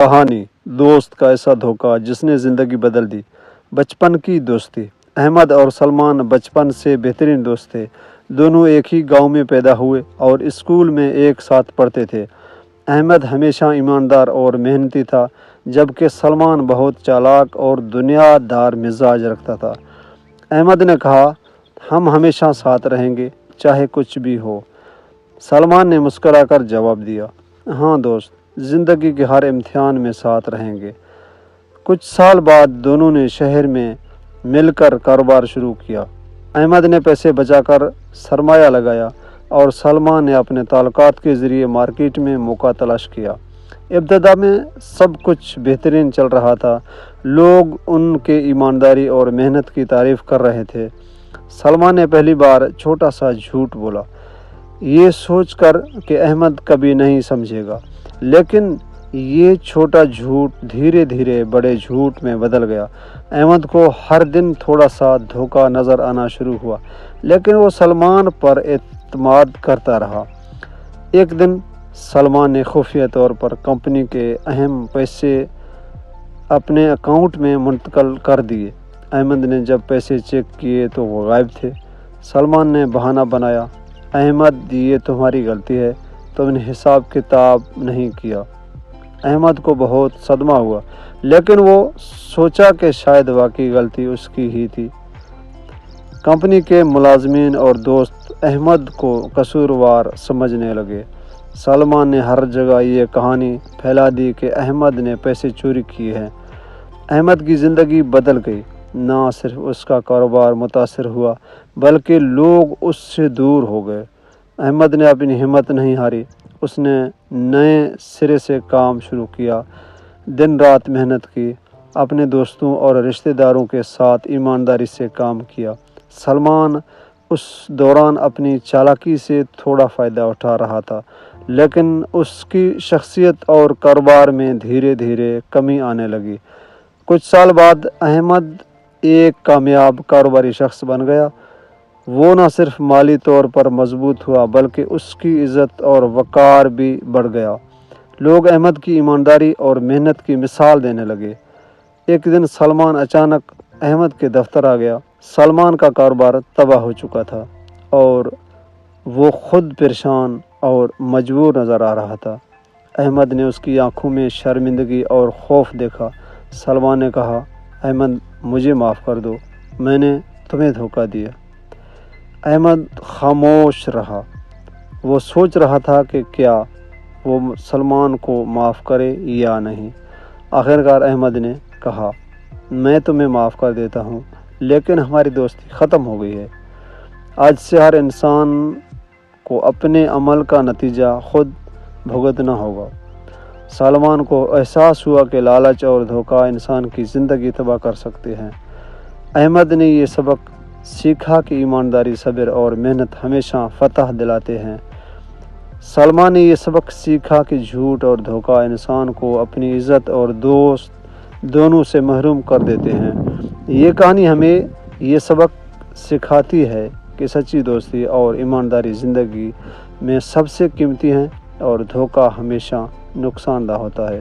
کہانی دوست کا ایسا دھوکہ جس نے زندگی بدل دی۔ بچپن کی دوستی۔ احمد اور سلمان بچپن سے بہترین دوست تھے۔ دونوں ایک ہی گاؤں میں پیدا ہوئے اور اسکول میں ایک ساتھ پڑھتے تھے۔ احمد ہمیشہ ایماندار اور محنتی تھا، جبکہ سلمان بہت چالاک اور دنیا دار مزاج رکھتا تھا۔ احمد نے کہا، ہم ہمیشہ ساتھ رہیں گے، چاہے کچھ بھی ہو۔ سلمان نے مسکرا کر جواب دیا، ہاں دوست، زندگی کے ہر امتحان میں ساتھ رہیں گے۔ کچھ سال بعد دونوں نے شہر میں مل کر کاروبار شروع کیا۔ احمد نے پیسے بچا کر سرمایہ لگایا اور سلمان نے اپنے تعلقات کے ذریعے مارکیٹ میں موقع تلاش کیا۔ ابتدا میں سب کچھ بہترین چل رہا تھا۔ لوگ ان کے ایمانداری اور محنت کی تعریف کر رہے تھے۔ سلمان نے پہلی بار چھوٹا سا جھوٹ بولا، یہ سوچ کر کہ احمد کبھی نہیں سمجھے گا، لیکن یہ چھوٹا جھوٹ دھیرے دھیرے بڑے جھوٹ میں بدل گیا۔ احمد کو ہر دن تھوڑا سا دھوکہ نظر آنا شروع ہوا، لیکن وہ سلمان پر اعتماد کرتا رہا۔ ایک دن سلمان نے خفیہ طور پر کمپنی کے اہم پیسے اپنے اکاؤنٹ میں منتقل کر دیے۔ احمد نے جب پیسے چیک کیے تو وہ غائب تھے۔ سلمان نے بہانہ بنایا، احمد یہ تمہاری غلطی ہے، تم نے حساب کتاب نہیں کیا۔ احمد کو بہت صدمہ ہوا، لیکن وہ سوچا کہ شاید واقعی غلطی اس کی ہی تھی۔ کمپنی کے ملازمین اور دوست احمد کو قصوروار سمجھنے لگے۔ سلمان نے ہر جگہ یہ کہانی پھیلا دی کہ احمد نے پیسے چوری کیے ہیں۔ احمد کی زندگی بدل گئی۔ نہ صرف اس کا کاروبار متاثر ہوا، بلکہ لوگ اس سے دور ہو گئے۔ احمد نے اپنی ہمت نہیں ہاری۔ اس نے نئے سرے سے کام شروع کیا، دن رات محنت کی، اپنے دوستوں اور رشتہ داروں کے ساتھ ایمانداری سے کام کیا۔ سلمان اس دوران اپنی چالاکی سے تھوڑا فائدہ اٹھا رہا تھا، لیکن اس کی شخصیت اور کاروبار میں دھیرے دھیرے کمی آنے لگی۔ کچھ سال بعد احمد ایک کامیاب کاروباری شخص بن گیا۔ وہ نہ صرف مالی طور پر مضبوط ہوا، بلکہ اس کی عزت اور وقار بھی بڑھ گیا۔ لوگ احمد کی ایمانداری اور محنت کی مثال دینے لگے۔ ایک دن سلمان اچانک احمد کے دفتر آ گیا۔ سلمان کا کاروبار تباہ ہو چکا تھا اور وہ خود پریشان اور مجبور نظر آ رہا تھا۔ احمد نے اس کی آنکھوں میں شرمندگی اور خوف دیکھا۔ سلمان نے کہا، احمد مجھے معاف کر دو، میں نے تمہیں دھوکہ دیا۔ احمد خاموش رہا۔ وہ سوچ رہا تھا کہ کیا وہ سلمان کو معاف کرے یا نہیں۔ آخرکار احمد نے کہا، میں تمہیں معاف کر دیتا ہوں، لیکن ہماری دوستی ختم ہو گئی ہے۔ آج سے ہر انسان کو اپنے عمل کا نتیجہ خود بھگتنا ہوگا۔ سلمان کو احساس ہوا کہ لالچ اور دھوکہ انسان کی زندگی تباہ کر سکتے ہیں۔ احمد نے یہ سبق سیکھا کہ ایمانداری، صبر اور محنت ہمیشہ فتح دلاتے ہیں۔ سلمان نے یہ سبق سیکھا کہ جھوٹ اور دھوکہ انسان کو اپنی عزت اور دوست دونوں سے محروم کر دیتے ہیں۔ یہ کہانی ہمیں یہ سبق سکھاتی ہے کہ سچی دوستی اور ایمانداری زندگی میں سب سے قیمتی ہیں اور دھوکہ ہمیشہ نقصان دہ ہوتا ہے۔